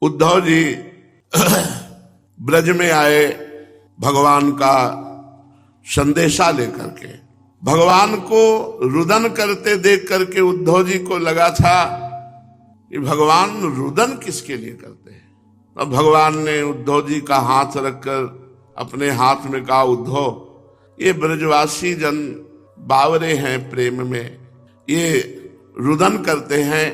उद्धव जी ब्रज में आए भगवान का संदेशा लेकर के। भगवान को रुदन करते देख करके उद्धव जी को लगा था कि भगवान रुदन किसके लिए करते हैं। अब भगवान ने उद्धव जी का हाथ रखकर अपने हाथ में कहा, उद्धव ये ब्रजवासी जन बावरे हैं प्रेम में, ये रुदन करते हैं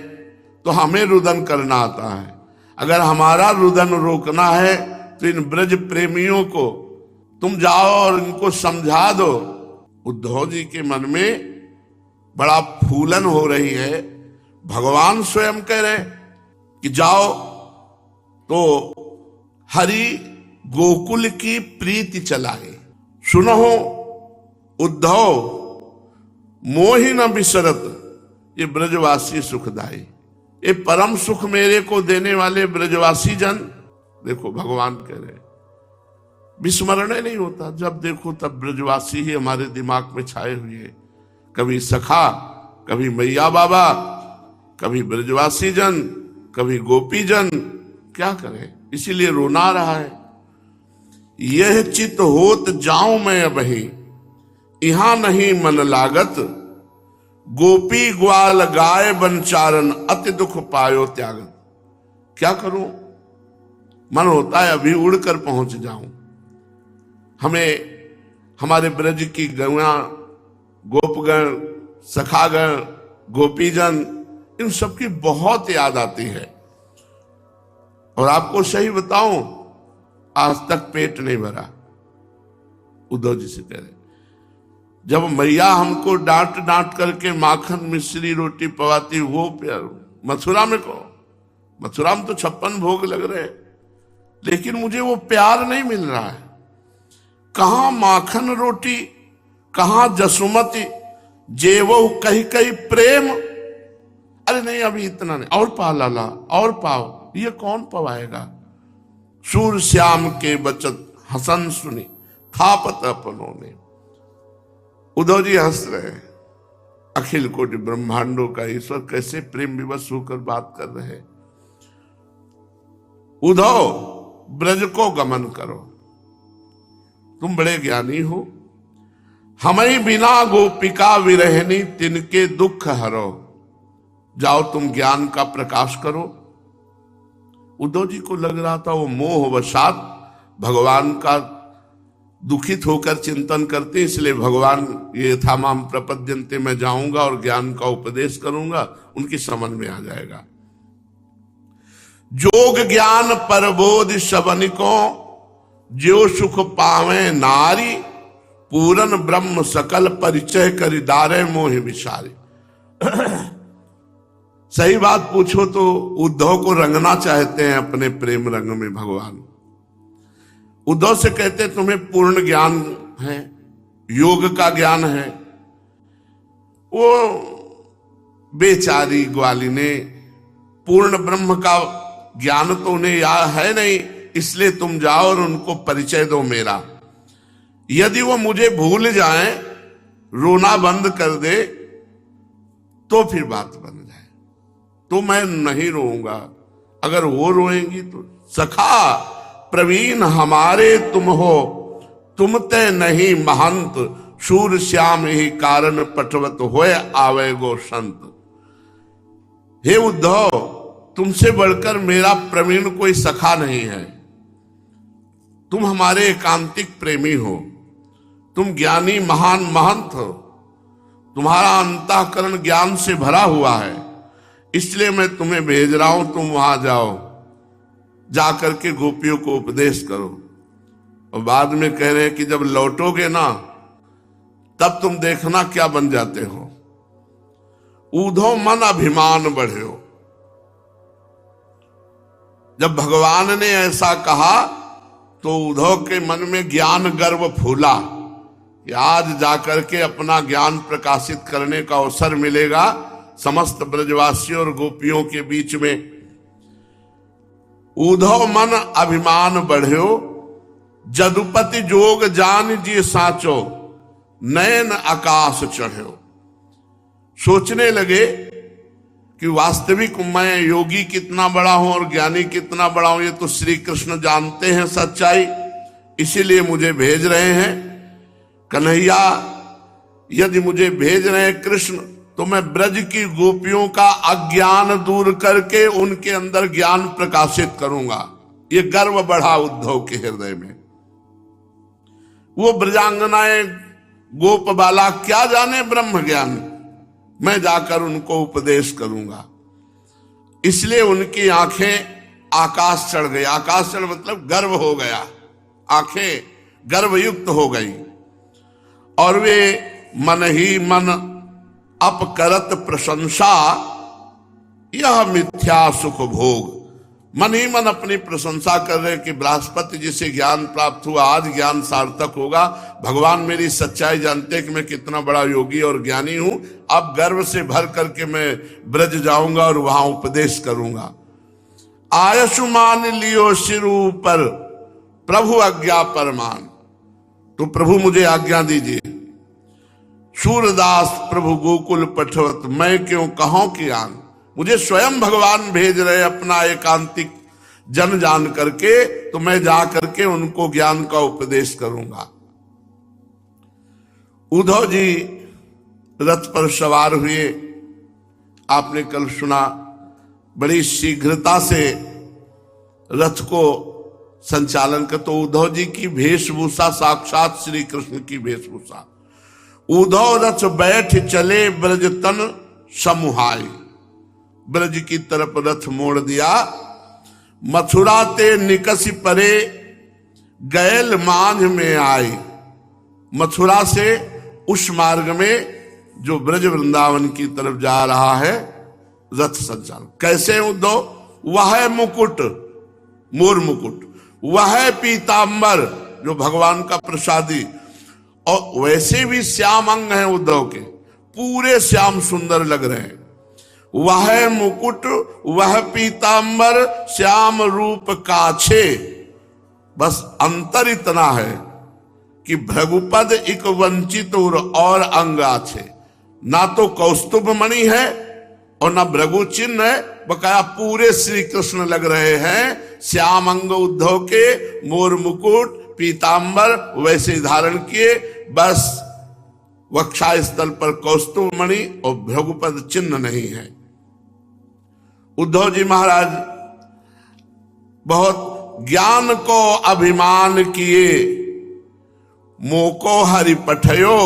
तो हमें रुदन करना आता है। अगर हमारा रुदन रोकना है तो इन ब्रज प्रेमियों को तुम जाओ और इनको समझा दो। उद्धव जी के मन में बड़ा फूलन हो रही है। भगवान स्वयं कह रहे कि जाओ तो हरि गोकुल की प्रीति चलाए। सुनो उद्धव मोहि न बिसरत ये ब्रजवासी सुखदाई, ये परम सुख मेरे को देने वाले ब्रजवासी जन। देखो भगवान कह रहे विस्मरण नहीं होता, जब देखो तब ब्रजवासी ही हमारे दिमाग में छाए हुए हैं। कभी सखा, कभी मैया बाबा, कभी ब्रजवासी जन, कभी गोपी जन। क्या करें, इसीलिए रोना रहा है। यह चित होत जाऊं मैं अबही, यहां नहीं मन लागत, गोपी ग्वाल गाय बनचारन अति दुख पायो त्यागत। क्या करूं, मन होता है अभी उड़कर पहुंच जाऊं। हमें हमारे ब्रज की गौया, गोपगण, सखागण, गोपीजन, इन सबकी बहुत याद आती है। और आपको सही बताऊं, आज तक पेट नहीं भरा। उद्धव जी से कह रहे, जब मैया हमको डांट डांट करके माखन मिश्री रोटी पवाती, वो प्यार मथुरा में को, मथुरा में तो 56 भोग लग रहे, लेकिन मुझे वो प्यार नहीं मिल रहा है। कहां माखन रोटी, कहां जसुमती, जेवो कही कही प्रेम। अरे नहीं, अभी इतना नहीं, और पा लाला, और पाओ। ये कौन पवाएगा। सूर श्याम के बचत हसन सुनी, थापत अपनों ने। उद्धव जी हंस रहे हैं। अखिल कोटि ब्रह्मांडों का ईश्वर कैसे प्रेम विवश होकर बात कर रहे हैं। उद्धव ब्रज को गमन करो, तुम बड़े ज्ञानी हो। हमें बिना गोपिका विरहनी, तिनके दुख हरो। जाओ तुम ज्ञान का प्रकाश करो। उद्धव जी को लग रहा था वो मोह वशात भगवान का दुखित होकर चिंतन करते, इसलिए भगवान ये था माम प्रपद्यन्ते, मैं जाऊंगा और ज्ञान का उपदेश करूंगा, उनकी समझ में आ जाएगा। जोग ज्ञान परबोध सबनिको, जो सुख पावे नारी, पूरन ब्रह्म सकल परिचय करि दारे मोहि विसारी। सही बात पूछो तो उद्धव को रंगना चाहते हैं अपने प्रेम रंग में भगवान। उद्धव से कहते तुम्हें पूर्ण ज्ञान है, योग का ज्ञान है। वो बेचारी ग्वालिने पूर्ण ब्रह्म का ज्ञान तो उन्हें याद है नहीं, इसलिए तुम जाओ और उनको परिचय दो मेरा। यदि वो मुझे भूल जाएं, रोना बंद कर दे, तो फिर बात बन जाए, तो मैं नहीं रोऊंगा। अगर वो रोएंगी तो सखा प्रवीण हमारे तुम हो, तुम ते नहीं महंत, शूर श्याम ही कारण पटवत होए आवे गो संत। हे उद्धव, तुमसे बढ़कर मेरा प्रवीण कोई सखा नहीं है। तुम हमारे एकांतिक प्रेमी हो, तुम ज्ञानी महान महंत हो, तुम्हारा अंतःकरण ज्ञान से भरा हुआ है, इसलिए मैं तुम्हें भेज रहा हूं। तुम वहां जाओ, जाकर के गोपियों को उपदेश करो। और बाद में कह रहे हैं कि जब लौटोगे ना, तब तुम देखना क्या बन जाते हो। उद्धव मन अभिमान बढ़े हो। जब भगवान ने ऐसा कहा तो उद्धव के मन में ज्ञान गर्व फूला कि आज जाकर के अपना ज्ञान प्रकाशित करने का अवसर मिलेगा समस्त ब्रजवासियों और गोपियों के बीच में। उद्धव मन अभिमान बढ़्यो, जदुपति जोग जान जी साचो, नयन आकाश चढ़्यो। सोचने लगे कि वास्तविक मैं योगी कितना बड़ा हूं और ज्ञानी कितना बड़ा हूं, ये तो श्री कृष्ण जानते हैं सच्चाई, इसीलिए मुझे भेज रहे हैं। कन्हैया यदि मुझे भेज रहे हैं कृष्ण, तो मैं ब्रज की गोपियों का अज्ञान दूर करके उनके अंदर ज्ञान प्रकाशित करूंगा। ये गर्व बढ़ा उद्धव के हृदय में। वो ब्रजांगनाएं गोप बाला क्या जाने ब्रह्म ज्ञान, मैं जाकर उनको उपदेश करूंगा। इसलिए उनकी आंखें आकाश चढ़ गई। आकाश चढ़ मतलब गर्व हो गया, आंखें गर्वयुक्त हो गई। और वे मन ही मन अपकरत प्रशंसा, यह मिथ्या सुख भोग। मन ही मन अपनी प्रशंसा कर रहे कि बृहस्पति जी से ज्ञान प्राप्त हुआ, आज ज्ञान सार्थक होगा। भगवान मेरी सच्चाई जानते कि मैं कितना बड़ा योगी और ज्ञानी हूं। अब गर्व से भर करके मैं ब्रज जाऊंगा और वहां उपदेश करूंगा। आयुष्मान लियो सिर ऊपर प्रभु आज्ञा परमान, तो प्रभु मुझे आज्ञा दीजिए। सूरदास प्रभु गोकुल पठवत, मैं क्यों कहूं कि आन। मुझे स्वयं भगवान भेज रहे अपना एकांतिक जन जान करके, तो मैं जा करके उनको ज्ञान का उपदेश करूंगा। उद्धव जी रथ पर सवार हुए। आपने कल सुना, बड़ी शीघ्रता से रथ को संचालन कर, तो उद्धव जी की वेशभूषा साक्षात श्री कृष्ण की वेशभूषा। उद्धव रथ बैठ चले ब्रज तन समुहाय, ब्रज की तरफ रथ मोड़ दिया। मथुरा ते निकसी परे गैल मांझ में आए। मथुरा से उस मार्ग में जो ब्रज वृंदावन की तरफ जा रहा है रथ संचालन। कैसे उद्धव? वह मुकुट, मोर मुकुट, वह पीतांबर जो भगवान का प्रसादी, और वैसे भी श्याम अंग हैं उद्धव के, पूरे श्याम सुंदर लग रहे हैं। वह मुकुट वह पीतांबर श्याम रूप काछे। बस अंतर इतना है कि भृगुपद इक वंचित और अंग आछे। ना तो कौस्तुभ मणि है और ना भृगु चिन्ह है, बकाया पूरे श्री कृष्ण लग रहे हैं। श्याम अंग उद्धव के, मोर मुकुट पीतांबर वैसे धारण किए, बस वक्षा स्थल पर कौस्तुभ मणि और भृगुपद चिन्ह नहीं है। उद्धव जी महाराज बहुत ज्ञान को अभिमान किए। मोको हरि पठयो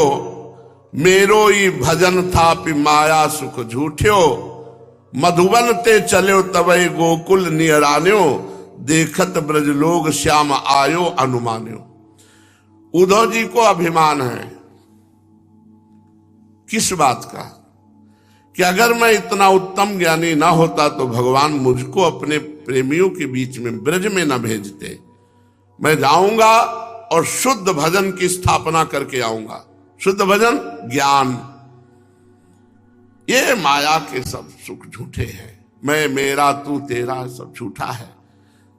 मेरो ही भजन था पि माया सुख झूठ्यो। मधुबन ते चलो तवै गोकुल नियरान्यो। देखत ब्रज लोग श्याम आयो अनुमान्यो। उद्धव जी को अभिमान है किस बात का? कि अगर मैं इतना उत्तम ज्ञानी ना होता तो भगवान मुझको अपने प्रेमियों के बीच में ब्रज में ना भेजते। मैं जाऊंगा और शुद्ध भजन की स्थापना करके आऊंगा। शुद्ध भजन ज्ञान, ये माया के सब सुख झूठे हैं। मैं मेरा तू तेरा सब झूठा है।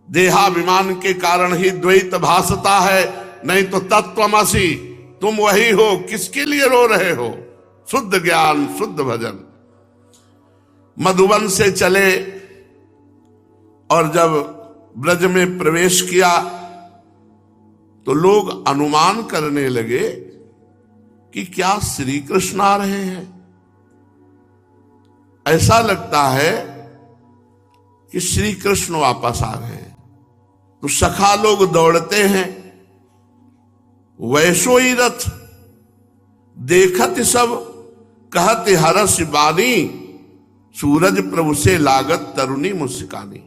देहाभिमान के कारण ही द्वैत भासता है, नहीं तो तत्वमसि तुम वही हो। किसके लिए रो रहे हो? शुद्ध ज्ञान, शुद्ध भजन। मधुबन से चले और जब ब्रज में प्रवेश किया तो लोग अनुमान करने लगे कि क्या श्री कृष्ण आ रहे हैं। ऐसा लगता है कि श्री कृष्ण वापस आ रहे हैं। तो सखा लोग दौड़ते हैं। वैसो ही रथ देखत सब कहत हरस बानी। सूरज प्रभु से लागत तरुणी मुस्कानी।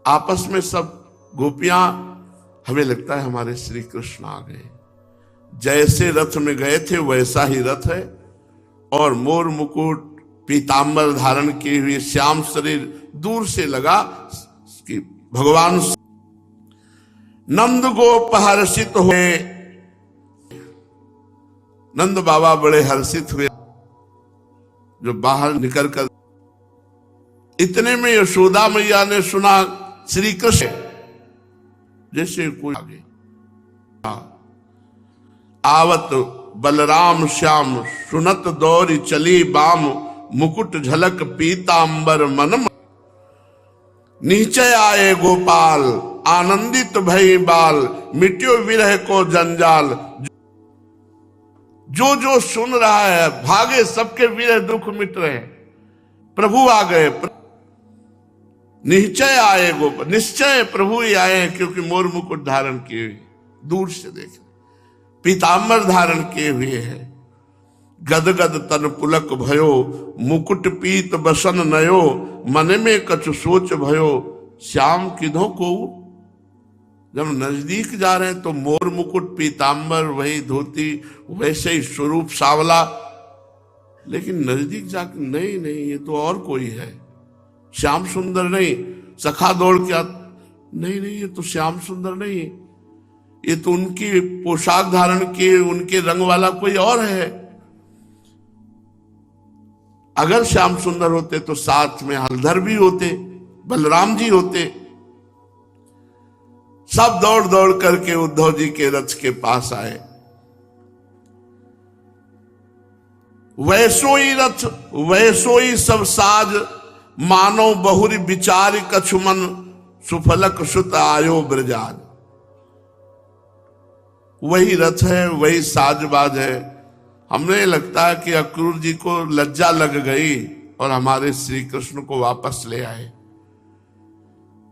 आपस में सब गोपियां, हमें लगता है हमारे श्री कृष्ण आ गए। जैसे रथ में गए थे वैसा ही रथ है, और मोर मुकुट पीतांबर धारण किए हुए श्याम शरीर दूर से लगा कि भगवान। नंद गोप हर्षित हुए। नंद बाबा बड़े हर्षित हुए जो बाहर निकलकर। इतने में यशोदा मैया ने सुना श्री कृष्ण जैसे कोई आगे। आवत बलराम श्याम सुनत दौरी चली बाम। मुकुट झलक पीतांबर मन, नीचे आए गोपाल आनंदित भई बाल, मिट्यो विरह को जंजाल। जो जो सुन रहा है भागे सबके विरह दुख मिट रहे। प्रभु आ गए, निश्चय आए गोपाल, निश्चय प्रभु ही आए हैं, क्योंकि मोर मुकुट धारण किए हुए, दूर से देख पीतांबर धारण किए हुए हैं। गदगद तन पुलक भयो, मुकुट पीत बसन नयो, मन में कछु सोच भयो, श्याम किधो को। जब नजदीक जा रहे हैं तो मोर मुकुट पीतांबर, वही धोती, वैसे ही स्वरूप सावला, लेकिन नजदीक जाकर नहीं नहीं ये तो और कोई है, श्याम सुंदर नहीं। सखा दौड़ के नहीं नहीं ये तो श्याम सुंदर नहीं है, ये तो उनकी पोशाक धारण किए उनके रंग वाला कोई और है। अगर श्याम सुंदर होते तो साथ में हलधर भी होते, बलराम जी होते। सब दौड़ दौड़ करके उद्धव जी के रथ के पास आए। वैसोई रथ वैसोई सब साज, मानो बहुरी विचार कछुमन, सुफलक सुत आयो ब्रजाज। वही रथ है, वही साजबाज है। हमें लगता है कि अक्रूर जी को लज्जा लग गई और हमारे श्री कृष्ण को वापस ले आए।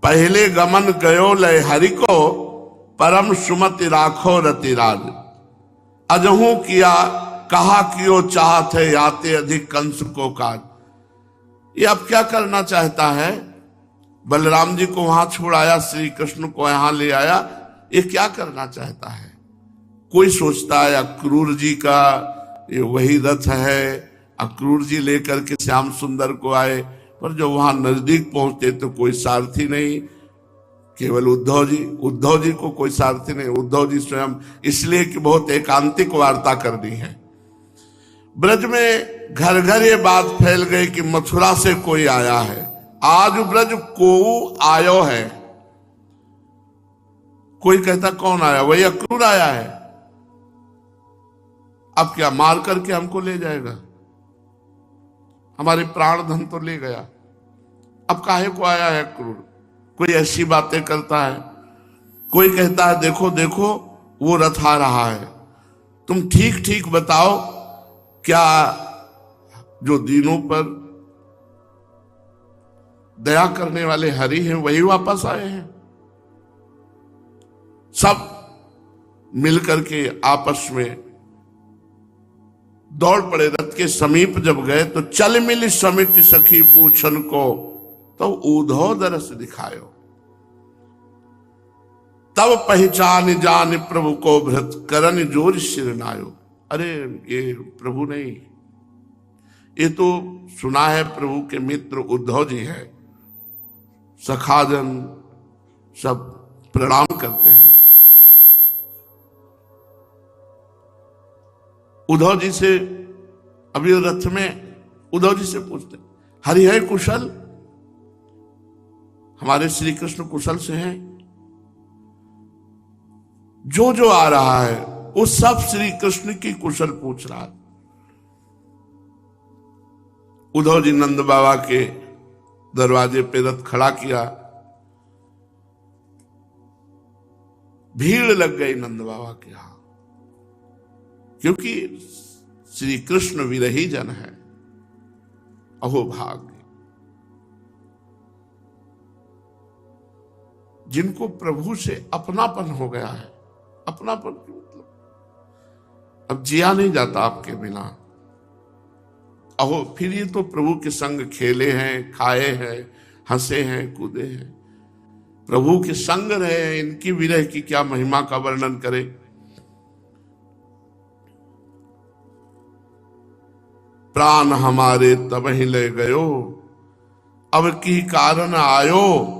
पहले गमन गयो लय हरि को, परम सुमति राखो रतिराज। अजहू किया कहा कियो चाहत है, आते अधिक कंस को काज। ये अब क्या करना चाहता है? बलराम जी को वहां छोड़ाया, श्री कृष्ण को यहां ले आया, ये क्या करना चाहता है? कोई सोचता है अक्रूर जी का ये वही रथ है, अक्रूर जी लेकर के श्याम सुंदर को आए, पर जब वहां नजदीक पहुंचते तो कोई सारथी नहीं, केवल उद्धव जी। उद्धव जी को कोई सारथी नहीं, उद्धव जी स्वयं, इसलिए कि बहुत एकांतिक वार्ता करनी है। ब्रज में घर घर ये बात फैल गई कि मथुरा से कोई आया है, आज ब्रज को आयो है। कोई कहता कौन आया? वही अक्रूर आया है। अब क्या मार करके हमको ले जाएगा? हमारे प्राण धन तो ले गया, अब काहे को आया है अक्रूर? कोई ऐसी बातें करता है। कोई कहता है देखो देखो वो रथ आ रहा है, तुम ठीक ठीक बताओ, क्या जो दीनों पर दया करने वाले हरि हैं वही वापस आए हैं? सब मिलकर के आपस में दौड़ पड़े। रथ के समीप जब गए तो चल मिल समित सखी पूछन को, तो उद्धव दरस दिखायो। तब पहचान जान प्रभु को भृत, करन जोर शिरनायो। अरे ये प्रभु नहीं, ये तो सुना है प्रभु के मित्र उद्धव जी है। सखाजन सब प्रणाम करते हैं। उद्धव जी से अभी रथ में उद्धव जी से पूछते हरि है कुशल? हमारे श्री कृष्ण कुशल से हैं। जो जो आ रहा है वो सब श्री कृष्ण की कुशल पूछ रहा है। उद्धव जी नंद बाबा के दरवाजे पे रथ खड़ा किया, भीड़ लग गई नंद बाबा के यहां, क्योंकि श्री कृष्ण विरही जन है। अहो भाग्य जिनको प्रभु से अपनापन हो गया है। अपनापन की मतलब अब जिया नहीं जाता आपके बिना। अहो फिर ये तो प्रभु के संग खेले हैं, खाए हैं, हंसे हैं, कूदे हैं, प्रभु के संग रहे। इनकी विरह की क्या महिमा का वर्णन करें। प्राण हमारे तब ही ले गयो, अब की कारण आयो,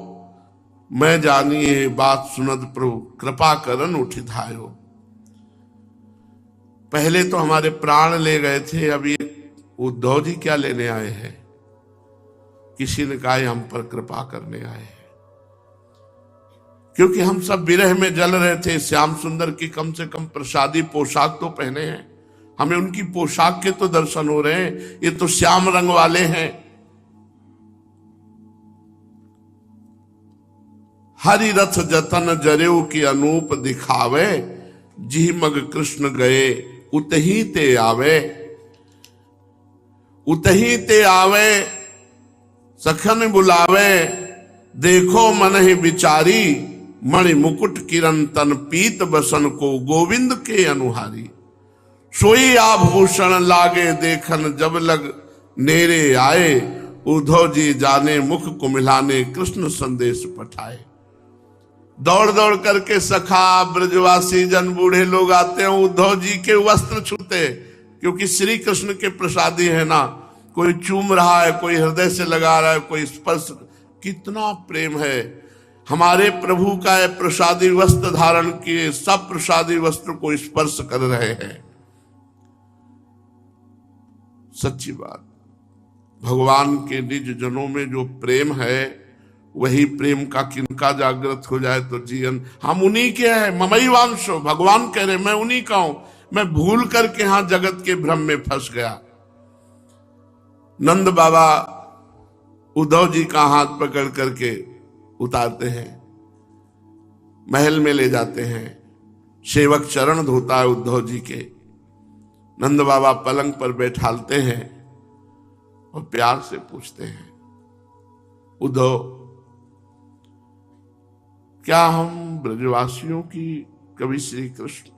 मैं जानिए बात सुनत प्रभु, कृपा करन उठिधायो। पहले तो हमारे प्राण ले गए थे, अब ये उद्धव जी क्या लेने आए हैं? किसी ने कहा हम पर कृपा करने आए हैं, क्योंकि हम सब विरह में जल रहे थे। श्याम सुंदर की कम से कम प्रसादी पोशाक तो पहने हैं, हमें उनकी पोशाक के तो दर्शन हो रहे हैं, ये तो श्याम रंग वाले हैं। हरि रथ जतन जरेऊ की अनूप दिखावे, जी मग कृष्ण गए उतही ते आवे। उतही ते आवे सखन बुलावे, देखो मन ही विचारी, मणि मुकुट किरण तन पीत बसन को गोविंद के अनुहारी। सोई आभूषण लागे देखन जब लग नेरे आए, उद्धव जी जाने मुख को मिलाने कृष्ण संदेश पठाए। दौड़ दौड़ करके सखा ब्रजवासी जन बूढ़े लोग आते हैं, उद्धव जी के वस्त्र छूते, क्योंकि श्री कृष्ण के प्रसादी है ना। कोई चूम रहा है, कोई हृदय से लगा रहा है, कोई स्पर्श। कितना प्रेम है हमारे प्रभु का है। प्रसादी वस्त्र धारण किए, सब प्रसादी वस्त्र को स्पर्श कर रहे हैं। सच्ची बात, भगवान के निज जनों में जो प्रेम है, वही प्रेम का किनका जागृत हो जाए तो जीवन। हम उन्हीं के हैं, ममई वांशो, भगवान कह रहे मैं उन्हीं का हूं। मैं भूल करके यहां जगत के भ्रम में फंस गया। नंद बाबा उद्धव जी का हाथ पकड़ करके उतारते हैं, महल में ले जाते हैं। सेवक चरण धोता है उद्धव जी के। नंद बाबा पलंग पर बैठालते हैं और प्यार से पूछते हैं, उद्धव, क्या हम ब्रजवासियों की कवि श्री कृष्ण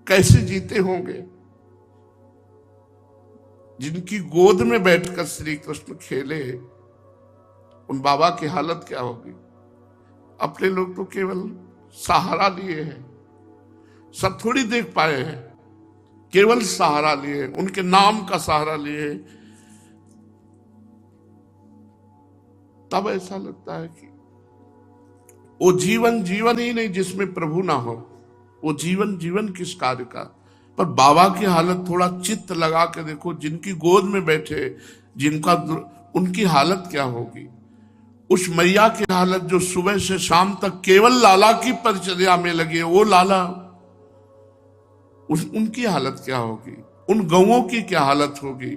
कैसे जीते होंगे? जिनकी गोद में बैठकर श्री कृष्ण खेले, उन बाबा की हालत क्या होगी? अपने लोग तो केवल सहारा लिए हैं, सब थोड़ी देख पाए हैं, केवल सहारा लिए, उनके नाम का सहारा लिए। तब ऐसा लगता है कि वो जीवन जीवन ही नहीं जिसमें प्रभु ना हो। वो जीवन जीवन किस कार्य का? पर बाबा की हालत थोड़ा चित्त लगा के देखो, जिनकी गोद में बैठे, जिनका उनकी हालत क्या होगी? उस मैया की हालत जो सुबह से शाम तक केवल लाला की परिचर्या में लगी है, वो लाला, उनकी हालत क्या होगी? उन गौओं की क्या हालत होगी?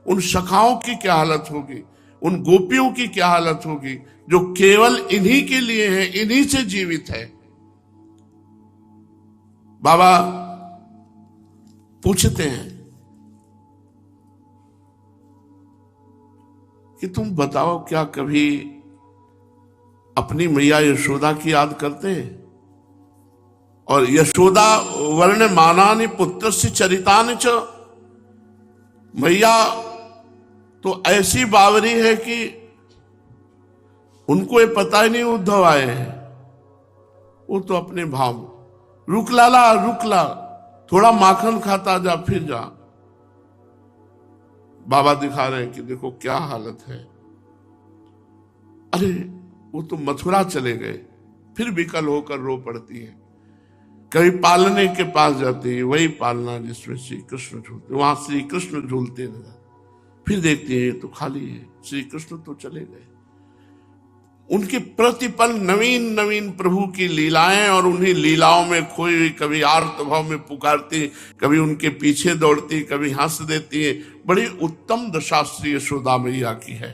उन सखाओं की क्या हालत होगी? उन गोपियों की क्या हालत होगी जो केवल इन्हीं के लिए है, इन्हीं से जीवित है। बाबा पूछते हैं कि तुम बताओ, क्या कभी अपनी मैया यशोदा की याद करते हैं? और यशोदा वर्ण मानानि पुत्र से चरितानि च, मैया तो ऐसी बावरी है कि उनको ये पता ही नहीं उद्धव आए हैं। वो तो अपने भाव, रुक लाला रुक ला, थोड़ा माखन खाता जा, फिर जा। बाबा दिखा रहे हैं कि देखो क्या हालत है। अरे वो तो मथुरा चले गए, फिर विकल होकर रो पड़ती है। कभी पालने के पास जाती है, वही पालना जिसमें श्री कृष्ण झूलते, वहां श्री कृष्ण झूलते रहे। फिर देखती है ये तो खाली है, श्री कृष्ण तो चले गए। उनके प्रतिपल नवीन नवीन प्रभु की लीलाएं, और उन्हीं लीलाओं में खोई, कभी आर्तभाव में पुकारती, कभी उनके पीछे दौड़ती, कभी हंस देती है। बड़ी उत्तम दशा श्री यशोदा मैया की है।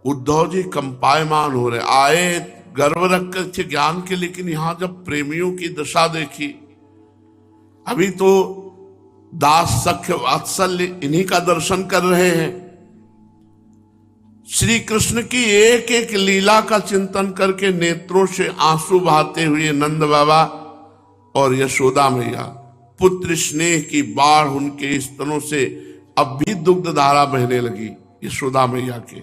उद्धव जी कंपायमान हो रहे, आए गर्व रखकर थे ज्ञान के, लेकिन यहां जब प्रेमियों की दशा देखी, अभी तो दास सख्य वात्सल्य इन्हीं का दर्शन कर रहे हैं। श्री कृष्ण की एक एक लीला का चिंतन करके नेत्रों से आंसू बहाते हुए नंद बाबा और यशोदा मैया, पुत्र स्नेह की बाढ़ उनके स्तनों से अब भी दुग्ध धारा बहने लगी यशोदा मैया के।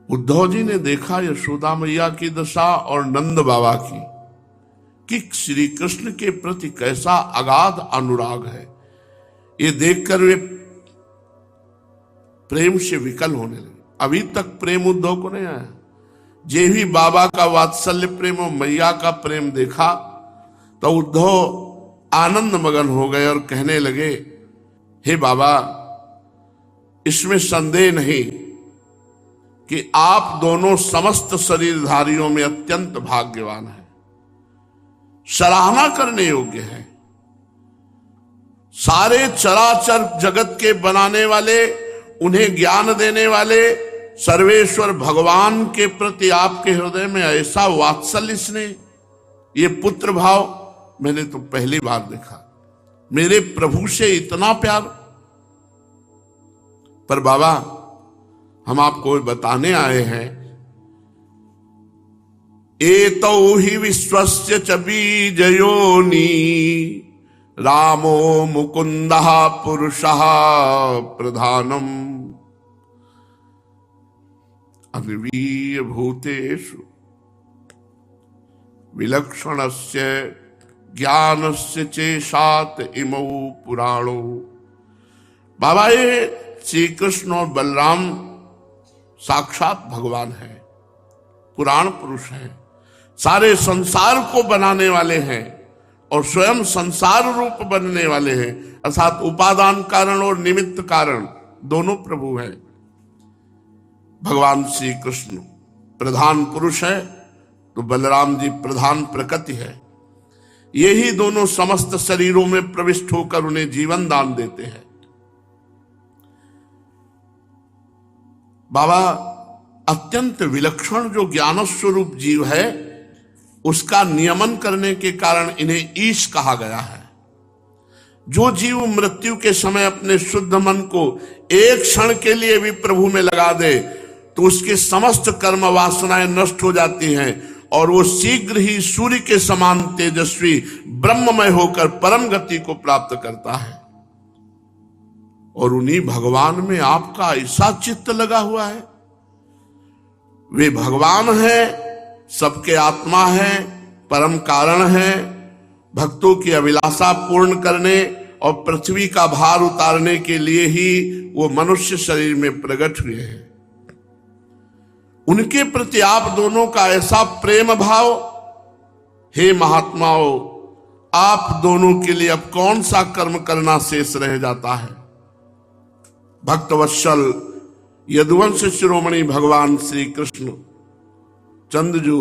उद्धव जी ने देखा यशोदा मैया की दशा और नंद बाबा की, कि श्री कृष्ण के प्रति कैसा अगाध अनुराग है। ये देखकर वे प्रेम से विकल होने लगे। अभी तक प्रेम उद्धव को नहीं आया। जे भी बाबा का वात्सल्य प्रेम और मैया का प्रेम देखा तो उद्धव आनंद मगन हो गए और कहने लगे, हे बाबा, इसमें संदेह नहीं कि आप दोनों समस्त शरीरधारियों में अत्यंत भाग्यवान हैं, सराहना करने योग्य हैं। सारे चराचर जगत के बनाने वाले, उन्हें ज्ञान देने वाले सर्वेश्वर भगवान के प्रति आपके हृदय में ऐसा वात्सल्य स्नेह, ये पुत्र भाव मैंने तो पहली बार देखा। मेरे प्रभु से इतना प्यार। पर बाबा, हम आपको बताने आए हैं, एतौ हि विश्वस्य च बीजयोनि रामो मुकुंदः पुरुषः प्रधानम अनिवीय भूतेषु विलक्षणस्य ज्ञानस्य चेशात इमौ पुराणो। बाबा, ये श्री कृष्ण और बलराम साक्षात भगवान हैं, पुराण पुरुष हैं, सारे संसार को बनाने वाले हैं और स्वयं संसार रूप बनने वाले हैं, अर्थात उपादान कारण और निमित्त कारण दोनों प्रभु हैं। भगवान श्री कृष्ण प्रधान पुरुष है तो बलराम जी प्रधान प्रकृति है। यही दोनों समस्त शरीरों में प्रविष्ट होकर उन्हें जीवन दान देते हैं। बाबा, अत्यंत विलक्षण जो ज्ञान स्वरूप जीव है, उसका नियमन करने के कारण इन्हें ईश कहा गया है। जो जीव मृत्यु के समय अपने शुद्ध मन को एक क्षण के लिए भी प्रभु में लगा दे तो उसके समस्त कर्म वासनाएं नष्ट हो जाती हैं और वो शीघ्र ही सूर्य के समान तेजस्वी ब्रह्ममय होकर परम गति को प्राप्त करता है। और उन्हीं भगवान में आपका ऐसा चित्त लगा हुआ है। वे भगवान है, सबके आत्मा है, परम कारण है, भक्तों की अभिलाषा पूर्ण करने और पृथ्वी का भार उतारने के लिए ही वो मनुष्य शरीर में प्रकट हुए हैं। उनके प्रति आप दोनों का ऐसा प्रेम भाव, हे महात्माओं, आप दोनों के लिए अब कौन सा कर्म करना शेष रह जाता है। भक्तवत्सल यदुवंश शिरोमणि भगवान श्री कृष्ण चंद्रजू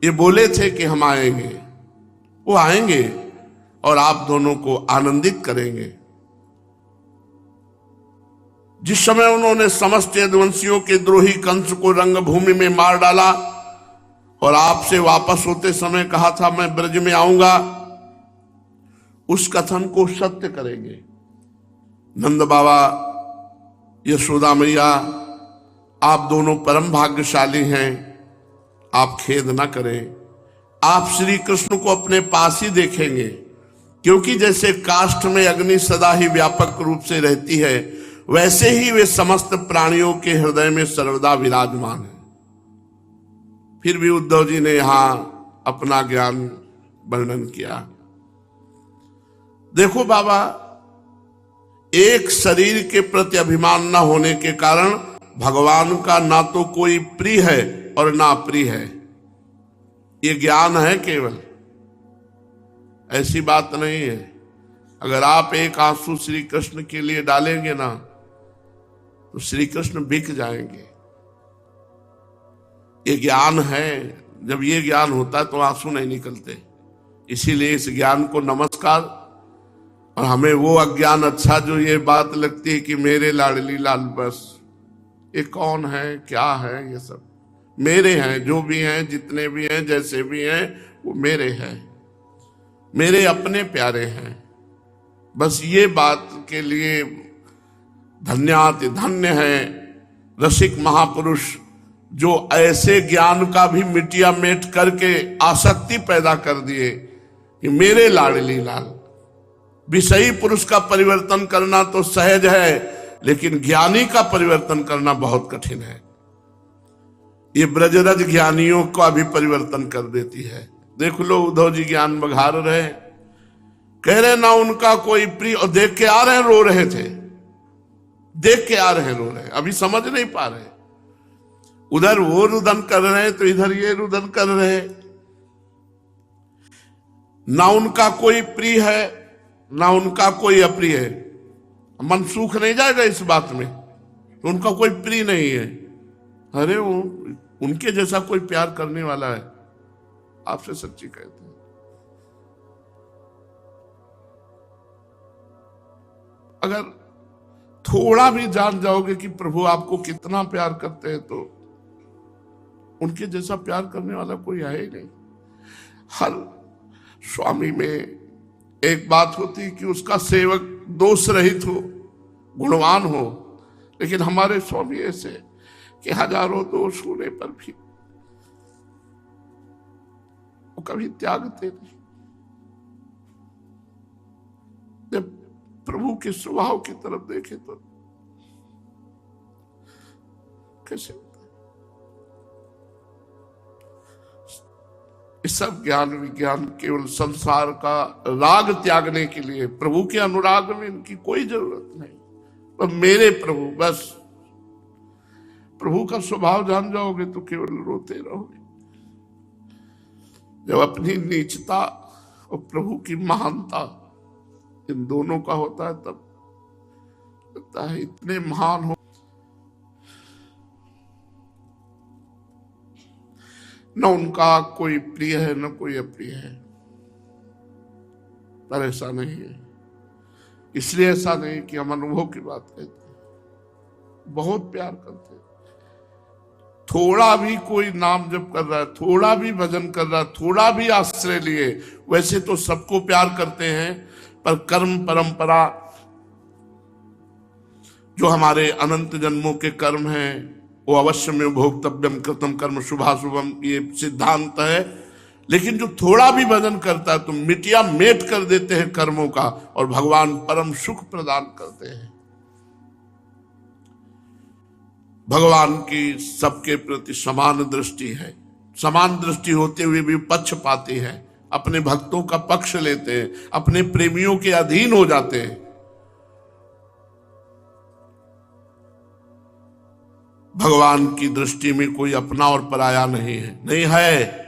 ये बोले थे कि हम आएंगे, वो आएंगे और आप दोनों को आनंदित करेंगे। जिस समय उन्होंने समस्त यदुवंशियों के द्रोही कंस को रंगभूमि में मार डाला और आपसे वापस होते समय कहा था मैं ब्रज में आऊंगा, उस कथन को सत्य करेंगे। नंद बाबा, यशोदा मैया, आप दोनों परम भाग्यशाली हैं, आप खेद न करें। आप श्री कृष्ण को अपने पास ही देखेंगे, क्योंकि जैसे काष्ठ में अग्नि सदा ही व्यापक रूप से रहती है, वैसे ही वे समस्त प्राणियों के हृदय में सर्वदा विराजमान है। फिर भी उद्धव जी ने यहां अपना ज्ञान वर्णन किया। देखो बाबा, एक शरीर के प्रति अभिमान न होने के कारण भगवान का ना तो कोई प्रिय है और ना अप्रिय है। ये ज्ञान है केवल, ऐसी बात नहीं है। अगर आप एक आंसू श्री कृष्ण के लिए डालेंगे ना तो श्री कृष्ण बिक जाएंगे। ये ज्ञान है। जब ये ज्ञान होता है तो आंसू नहीं निकलते। इसीलिए इस ज्ञान को नमस्कार। और हमें वो अज्ञान अच्छा जो ये बात लगती है कि मेरे लाडली लाल, बस ये कौन है, क्या है, ये सब मेरे हैं। जो भी हैं, जितने भी हैं, जैसे भी हैं, वो मेरे हैं, मेरे अपने प्यारे हैं। बस ये बात के लिए धन्याति धन्य है रसिक महापुरुष जो ऐसे ज्ञान का भी मिटिया मेट करके आसक्ति पैदा कर दिए कि मेरे लाडली लाल। विषयी पुरुष का परिवर्तन करना तो सहज है, लेकिन ज्ञानी का परिवर्तन करना बहुत कठिन है। ये ब्रजरज ज्ञानियों का भी परिवर्तन कर देती है। देख लो, उद्धव जी ज्ञान बघार रहे, कह रहे ना उनका कोई प्रिय, और देख के आ रहे हैं, रो रहे थे, देख के आ रहे हैं, रो रहे हैं, अभी समझ नहीं पा रहे। उधर वो रुदन कर रहे हैं तो इधर ये रुदन कर रहे हैं। ना उनका कोई प्रिय है, ना उनका कोई अप्रिय है। मन सूख नहीं जाएगा इस बात में। तो उनका कोई प्रिय नहीं है। अरे वो उनके जैसा कोई प्यार करने वाला है, आपसे सच्ची कहते हैं। अगर थोड़ा भी जान जाओगे कि प्रभु आपको कितना प्यार करते हैं, तो उनके जैसा प्यार करने वाला कोई है ही नहीं। हर स्वामी में एक बात होती कि उसका सेवक दोष रहित हो, गुणवान हो, लेकिन हमारे स्वामी ऐसे कि हजारों दोष होने पर भी वो कभी त्यागते नहीं। जब प्रभु के स्वभाव की तरफ देखे तो कैसे होता है? इस सब ज्ञान विज्ञान केवल संसार का राग त्यागने के लिए, प्रभु के अनुराग में इनकी कोई जरूरत नहीं। पर मेरे प्रभु, बस प्रभु का स्वभाव जान जाओगे तो केवल रोते रहोगे। जब अपनी नीचता और प्रभु की महानता इन दोनों का होता है, तब लगता है इतने महान हो। न उनका कोई प्रिय है न कोई अप्रिय है, पर ऐसा नहीं है। इसलिए ऐसा नहीं कि हम अनुभव की बात कहते हैं, बहुत प्यार करते हैं। थोड़ा भी कोई नाम जप कर रहा है, थोड़ा भी भजन कर रहा है, थोड़ा भी आश्रय लिए, वैसे तो सबको प्यार करते हैं, पर कर्म परंपरा जो हमारे अनंत जन्मों के कर्म हैं, वो अवश्य में भोक्तव्यम कृतम कर्म शुभाशुभम, ये सिद्धांत है। लेकिन जो थोड़ा भी भजन करता है तो मिटिया मेट कर देते हैं कर्मों का, और भगवान परम सुख प्रदान करते हैं। भगवान की सबके प्रति समान दृष्टि है। समान दृष्टि होते हुए भी पक्षपाती है, अपने भक्तों का पक्ष लेते हैं, अपने प्रेमियों के अधीन हो जाते हैं। भगवान की दृष्टि में कोई अपना और पराया नहीं है, नहीं है।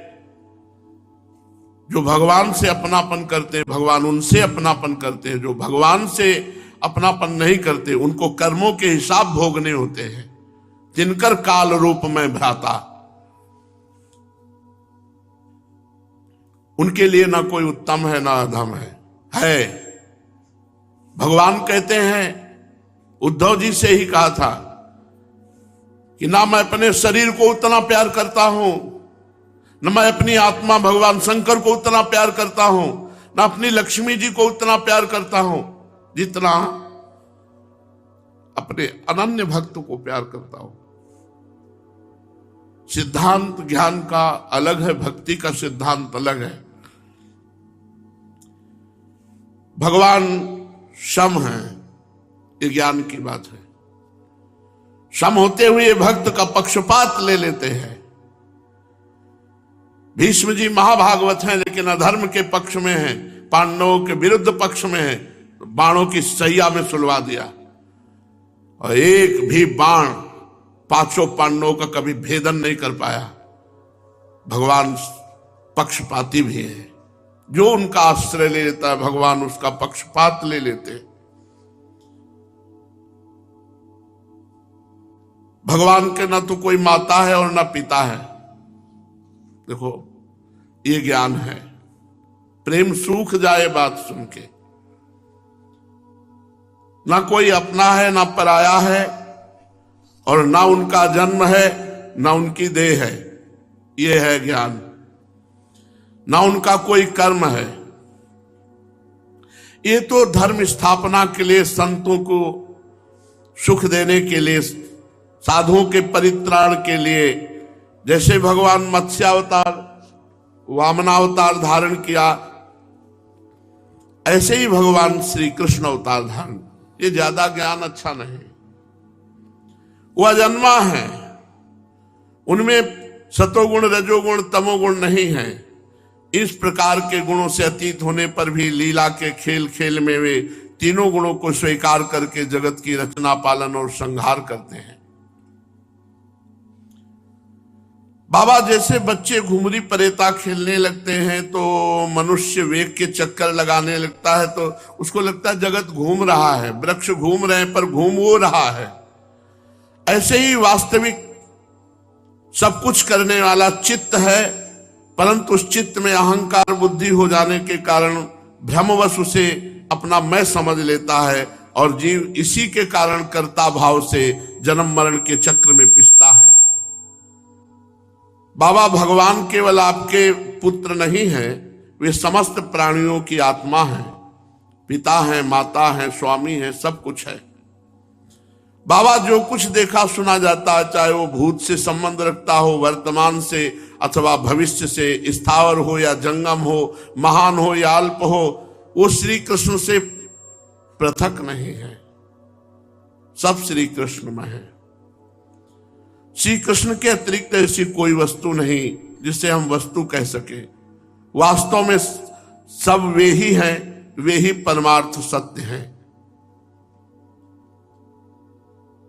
जो भगवान से अपनापन करते हैं, भगवान उनसे अपनापन करते हैं। जो भगवान से अपनापन नहीं करते, उनको कर्मों के हिसाब भोगने होते हैं। जिनकर काल रूप में भ्राता, उनके लिए ना कोई उत्तम है ना अधम है। भगवान कहते हैं, उद्धव जी से ही कहा था कि ना मैं अपने शरीर को उतना प्यार करता हूं, न मैं अपनी आत्मा भगवान शंकर को उतना प्यार करता हूं, न अपनी लक्ष्मी जी को उतना प्यार करता हूं जितना अपने अनन्य भक्त को प्यार करता हूं। सिद्धांत ज्ञान का अलग है, भक्ति का सिद्धांत अलग है। भगवान सम है, ये ज्ञान की बात है। सम होते हुए भक्त का पक्षपात ले लेते हैं। भीष्म जी महाभागवत हैं, लेकिन अधर्म के पक्ष में हैं, पांडवों के विरुद्ध पक्ष में हैं, तो बाणों की सैया में सुलवा दिया, और एक भी बाण पांचों पांडवों का कभी भेदन नहीं कर पाया। भगवान पक्षपाती भी है। जो उनका आश्रय ले लेता है, भगवान उसका पक्षपात ले लेते हैं। भगवान के ना तो कोई माता है और ना पिता है। देखो, ये ज्ञान है। प्रेम सूख जाए बात सुन के। ना कोई अपना है ना पराया है, और ना उनका जन्म है ना उनकी देह है। ये है ज्ञान। ना उनका कोई कर्म है। ये तो धर्म स्थापना के लिए, संतों को सुख देने के लिए, साधुओं के परित्राण के लिए, जैसे भगवान मत्स्यावतार वामनावतार धारण किया, ऐसे ही भगवान श्री कृष्ण अवतार धारण। ये ज्यादा ज्ञान अच्छा नहीं। वह अजन्मा है, उनमें सतोगुण रजोगुण तमोगुण नहीं है। इस प्रकार के गुणों से अतीत होने पर भी लीला के खेल खेल में वे तीनों गुणों को स्वीकार करके जगत की रचना पालन और संहार करते हैं। बाबा जैसे बच्चे घुमरी परेता खेलने लगते हैं तो मनुष्य वेग के चक्कर लगाने लगता है, तो उसको लगता है जगत घूम रहा है, वृक्ष घूम रहे हैं, पर घूम वो रहा है। ऐसे ही वास्तविक सब कुछ करने वाला चित्त है, परंतु उस चित्त में अहंकार बुद्धि हो जाने के कारण भ्रमवश उसे अपना मैं समझ लेता है और जीव इसी के कारण कर्ता भाव से जन्म मरण के चक्र में पिसता है। बाबा भगवान केवल आपके पुत्र नहीं हैं, वे समस्त प्राणियों की आत्मा हैं, पिता हैं, माता हैं, स्वामी हैं, सब कुछ है। बाबा जो कुछ देखा सुना जाता है, चाहे वो भूत से संबंध रखता हो, वर्तमान से अथवा भविष्य से, स्थावर हो या जंगम हो, महान हो या अल्प हो, वो श्री कृष्ण से पृथक नहीं है, सब श्री कृष्ण में है। श्री कृष्ण के अतिरिक्त ऐसी कोई वस्तु नहीं जिसे हम वस्तु कह सके। वास्तव में सब वे ही हैं, वे ही परमार्थ सत्य हैं।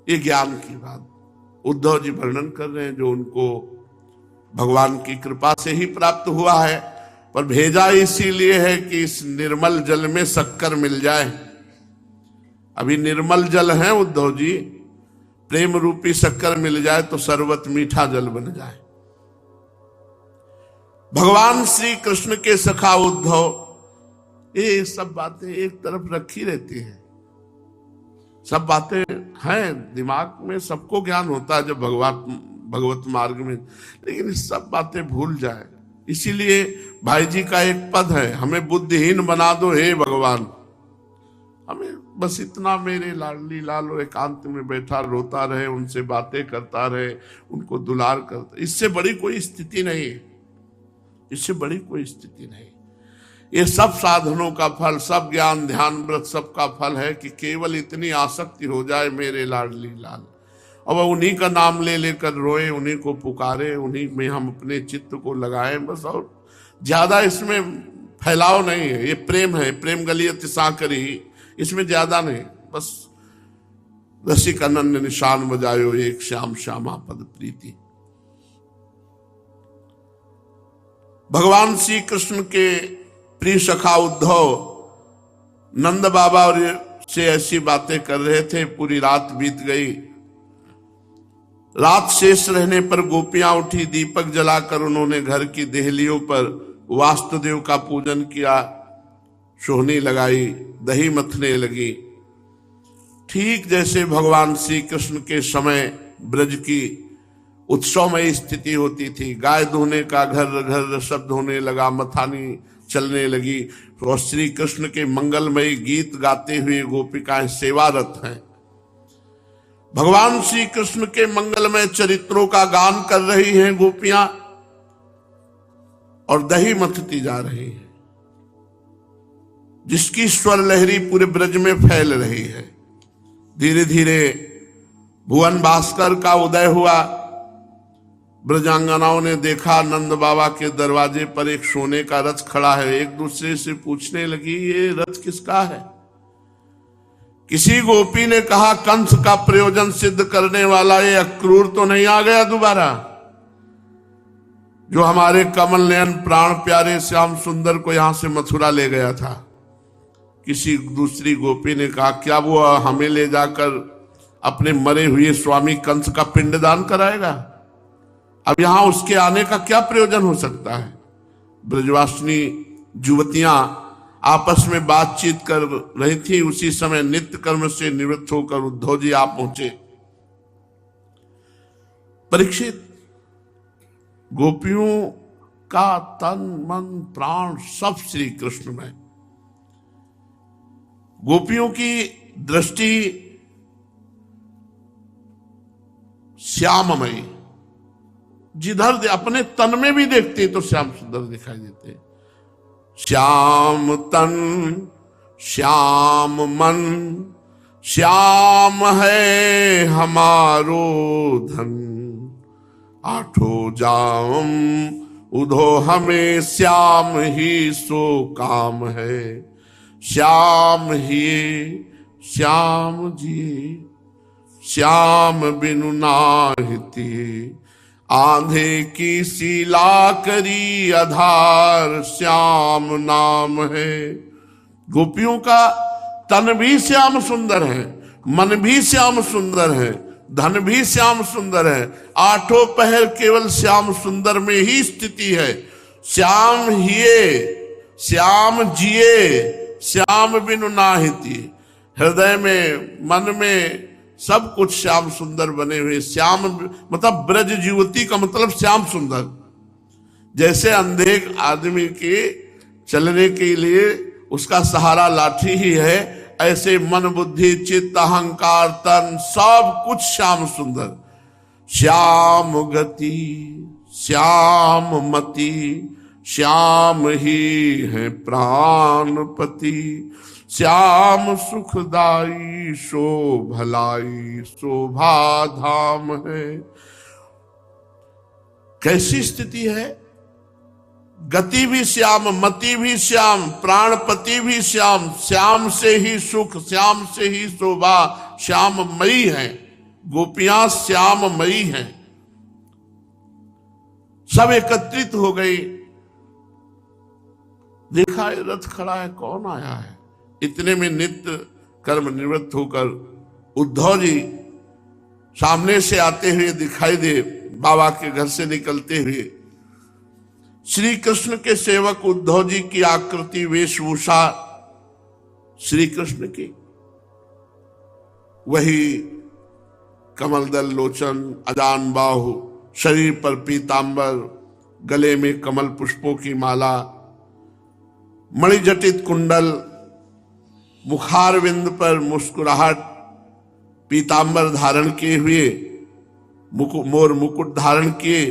ये ज्ञान की बात उद्धव जी वर्णन कर रहे हैं, जो उनको भगवान की कृपा से ही प्राप्त हुआ है, पर भेजा इसीलिए है कि इस निर्मल जल में शक्कर मिल जाए। अभी निर्मल जल है उद्धव जी, प्रेम रूपी शक्कर मिल जाए तो सर्वत मीठा जल बन जाए। भगवान श्री कृष्ण के सखा उद्धव, ये सब बातें एक तरफ रखी रहती हैं। सब बातें हैं दिमाग में, सबको ज्ञान होता है जब भगवत मार्ग में, लेकिन सब बातें भूल जाए। इसीलिए भाई जी का एक पद है, हमें बुद्धिहीन बना दो हे भगवान। हमें बस इतना, मेरे लाडली लाल एकांत में बैठा रोता रहे, उनसे बातें करता रहे, उनको दुलार करता, इससे बड़ी कोई स्थिति नहीं है, इससे बड़ी कोई स्थिति नहीं। ये सब साधनों का फल, सब ज्ञान ध्यान व्रत सबका फल है कि केवल इतनी आसक्ति हो जाए मेरे लाडली लाल, और वह उन्हीं का नाम ले लेकर रोए, उन्हीं को पुकारे, उन्हीं में हम अपने चित्त को लगाएं बस। और ज्यादा इसमें फैलाव नहीं है, ये प्रेम है, प्रेम गलियत साकरी, इसमें ज्यादा नहीं, बस रसिक अनन्य निशान बजायो एक श्याम श्यामा पद प्रीति। भगवान श्री कृष्ण के प्रिय सखा उद्धव नंद बाबा और से ऐसी बातें कर रहे थे। पूरी रात बीत गई। रात शेष रहने पर गोपियां उठी, दीपक जलाकर उन्होंने घर की देहलियों पर वास्तुदेव का पूजन किया, सोहनी लगाई, दही मथने लगी। ठीक जैसे भगवान श्री कृष्ण के समय ब्रज की उत्सवमय स्थिति होती थी। गाय धोने का घर घर शब्द होने लगा, मथानी चलने लगी, और श्री कृष्ण के मंगलमय गीत गाते हुए गोपिकाएं सेवारत हैं। भगवान श्री कृष्ण के मंगलमय चरित्रों का गान कर रही हैं गोपियां, और दही मथती जा रही हैं, जिसकी स्वर लहरी पूरे ब्रज में फैल रही है। धीरे धीरे भुवन भास्कर का उदय हुआ। ब्रजांगनाओं ने देखा नंद बाबा के दरवाजे पर एक सोने का रथ खड़ा है। एक दूसरे से पूछने लगी, ये रथ किसका है? किसी गोपी ने कहा, कंस का प्रयोजन सिद्ध करने वाला ये अक्रूर तो नहीं आ गया दोबारा, जो हमारे कमल नयन प्राण प्यारे श्याम सुंदर को यहां से मथुरा ले गया था। किसी दूसरी गोपी ने कहा, क्या वो हमें ले जाकर अपने मरे हुए स्वामी कंस का पिंडदान कराएगा? अब यहां उसके आने का क्या प्रयोजन हो सकता है? ब्रजवासिनी युवतियां आपस में बातचीत कर रही थी। उसी समय नित्य कर्म से निवृत्त होकर उद्धव जी आ पहुंचे। परीक्षित, गोपियों का तन मन प्राण सब श्री कृष्ण में। गोपियों की दृष्टि श्याममयी, जिधर अपने तन में भी देखते तो श्याम सुंदर दिखाई देते। श्याम तन श्याम मन, श्याम है हमारो धन, आठों जाम उधो हमें श्याम ही सो काम है। श्याम ही श्याम जी, श्याम बिनु नाहिती, आंधे की सीला करी आधार, श्याम नाम है। गोपियों का तन भी श्याम सुंदर है, मन भी श्याम सुंदर है, धन भी श्याम सुंदर है। आठों पहर केवल श्याम सुंदर में ही स्थिति है। श्याम हिए श्याम जिए श्याम बिनु नाहिती। हृदय में मन में सब कुछ श्याम सुंदर बने हुए। श्याम मतलब ब्रज जीवती का मतलब श्याम सुंदर। जैसे अंधे आदमी के चलने के लिए उसका सहारा लाठी ही है, ऐसे मन बुद्धि चित्त अहंकार तन सब कुछ श्याम सुंदर। श्याम गति श्याम मति श्याम ही है प्राणपति। श्याम सुखदाई सो भलाई शोभा धाम है। कैसी स्थिति है? गति भी श्याम, मति भी श्याम, प्राणपति भी श्याम। श्याम से ही सुख, श्याम से ही शोभा, श्याममयी है। गोपियां श्याममयी हैं। सब एकत्रित हो गई। देखा रथ खड़ा है, कौन आया है? इतने में नित्य कर्म निवृत्त होकर उद्धव जी सामने से आते हुए दिखाई दे। बाबा के घर से निकलते हुए श्री कृष्ण के सेवक उद्धव जी की आकृति वेशभूषा श्री कृष्ण की, वही कमलदल लोचन, अजान बाहु, शरीर पर पीतांबर, गले में कमल पुष्पों की माला, मणिजटित कुंडल, मुखारविंद पर मुस्कुराहट, पीतांबर धारण किए हुए, मोर मुकुट धारण किए।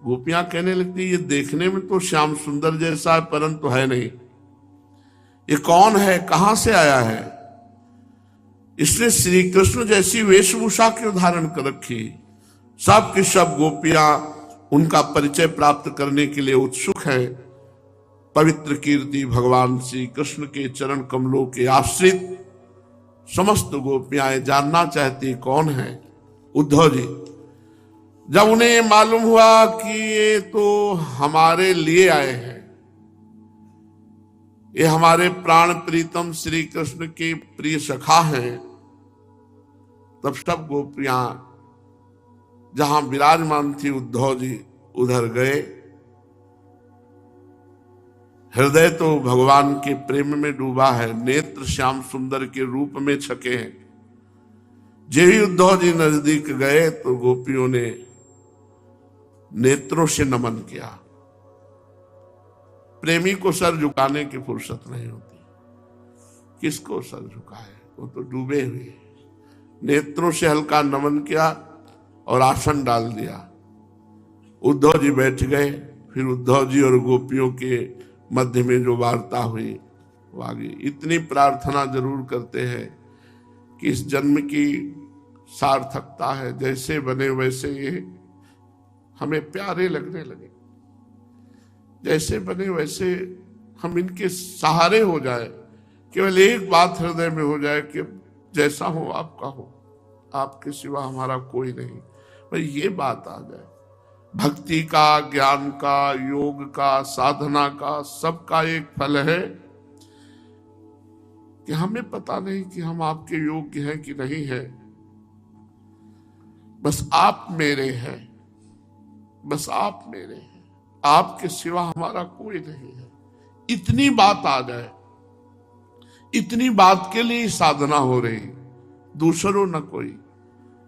गोपियां कहने लगती ये देखने में तो श्याम सुंदर जैसा है, परंतु है नहीं। ये कौन है, कहां से आया है? इसने श्री कृष्ण जैसी वेशभूषा क्यों धारण कर रखी? सब की सब गोपियां उनका परिचय प्राप्त करने के लिए उत्सुक है। पवित्र कीर्ति भगवान श्री कृष्ण के चरण कमलों के आश्रित समस्त गोपियां जानना चाहती कौन है उद्धव जी। जब उन्हें मालूम हुआ कि ये तो हमारे लिए आए हैं, ये हमारे प्राण प्रीतम श्री कृष्ण के प्रिय सखा हैं, तब सब गोपियां जहां विराजमान थी उद्धव जी उधर गए। हृदय तो भगवान के प्रेम में डूबा है, नेत्र श्याम सुंदर के रूप में छके हैं। जब ही उद्धव जी नजदीक गए तो गोपियों ने नेत्रों से नमन किया। प्रेमी को सर झुकाने की फुर्सत नहीं होती, किसको सर झुकाए, वो तो डूबे हुए। नेत्रों से हल्का नमन किया और आसन डाल दिया। उद्धव जी बैठ गए। फिर उद्धव जी और गोपियों के मध्य में जो वार्ता हुई वो आगे। इतनी प्रार्थना जरूर करते हैं कि इस जन्म की सार्थकता है, जैसे बने वैसे ये हमें प्यारे लगने लगे, जैसे बने वैसे हम इनके सहारे हो जाए। केवल एक बात हृदय में हो जाए कि जैसा हो आपका हो, आपके सिवा हमारा कोई नहीं। भाई ये बात आ जाए। भक्ति का, ज्ञान का, योग का, साधना का, सबका एक फल है कि हमें पता नहीं कि हम आपके योग्य हैं कि नहीं है। बस आप मेरे हैं, बस आप मेरे हैं, आपके सिवा हमारा कोई नहीं है। इतनी बात आ जाए, इतनी बात के लिए साधना हो रही। दूसरों न कोई,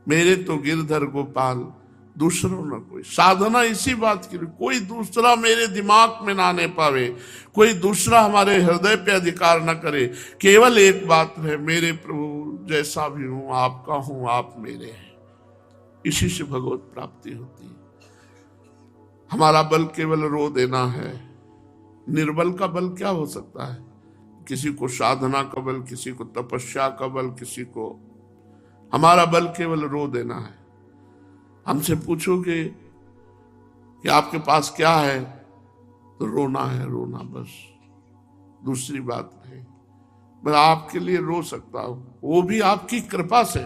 मेरे तो गिरधर गोपाल, दूसरों न कोई। साधना इसी बात के लिए, कोई दूसरा मेरे दिमाग में ना आने पावे, कोई दूसरा हमारे हृदय पे अधिकार न करे। केवल एक बात है, मेरे प्रभु जैसा भी हूं आपका हूं, आप मेरे हैं। इसी से भगवत प्राप्ति होती है। हमारा बल केवल रो देना है। निर्बल का बल क्या हो सकता है? किसी को साधना का बल, किसी को तपस्या का बल, किसी को। हमारा बल केवल रो देना है। हमसे पूछोगे कि आपके पास क्या है, तो रोना है, रोना बस, दूसरी बात नहीं। मैं आपके लिए रो सकता हूं, वो भी आपकी कृपा से।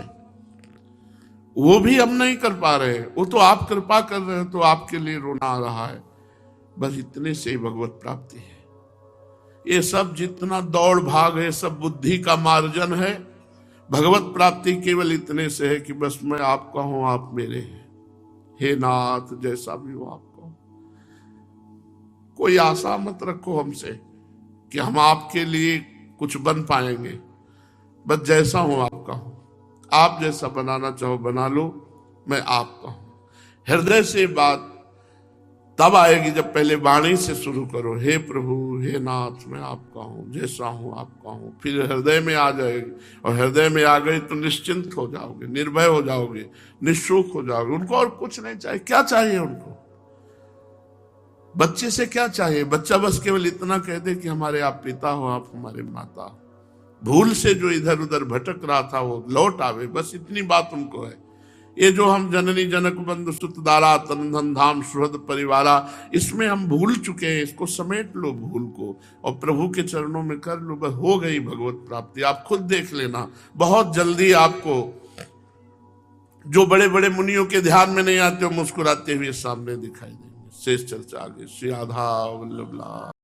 वो भी हम नहीं कर पा रहे, वो तो आप कृपा कर रहे हैं, तो आपके लिए रोना आ रहा है। बस इतने से ही भगवत प्राप्ति है। ये सब जितना दौड़ भाग है, सब बुद्धि का मार्जन है। भगवत प्राप्ति केवल इतने से है कि बस मैं आपका हूं, आप मेरे हैं। हे नाथ, जैसा भी हो आपका हो। कोई आशा मत रखो हमसे कि हम आपके लिए कुछ बन पाएंगे। बस जैसा हूं आपका हूं, आप जैसा बनाना चाहो बना लो, मैं आपका हूं। हृदय से बात तब आएगी जब पहले वाणी से शुरू करो, हे प्रभु, हे नाथ, मैं आपका हूं, जैसा हूं आपका हूं। फिर हृदय में आ जाएगी, और हृदय में आ गई तो निश्चिंत हो जाओगे, निर्भय हो जाओगे, निःशुक हो जाओगे। उनको और कुछ नहीं चाहिए। क्या चाहिए उनको? बच्चे से क्या चाहिए? बच्चा बस केवल इतना कह दे कि हमारे आप पिता हो, आप हमारे माता हो। भूल से जो इधर उधर भटक रहा था वो लौट आवे, बस इतनी बात उनको है। ये जो हम जननी जनक बंधु सुत दारा तन धन धाम सुहृद परिवारा, इसमें हम भूल चुके हैं। इसको समेट लो भूल को, और प्रभु के चरणों में कर लो, बस हो गई भगवत प्राप्ति। आप खुद देख लेना, बहुत जल्दी आपको जो बड़े बड़े मुनियों के ध्यान में नहीं आते हो मुस्कुराते हुए सामने दिखाई देंगे। शेष चर्चा आगे। श्री राधा वल्लभ।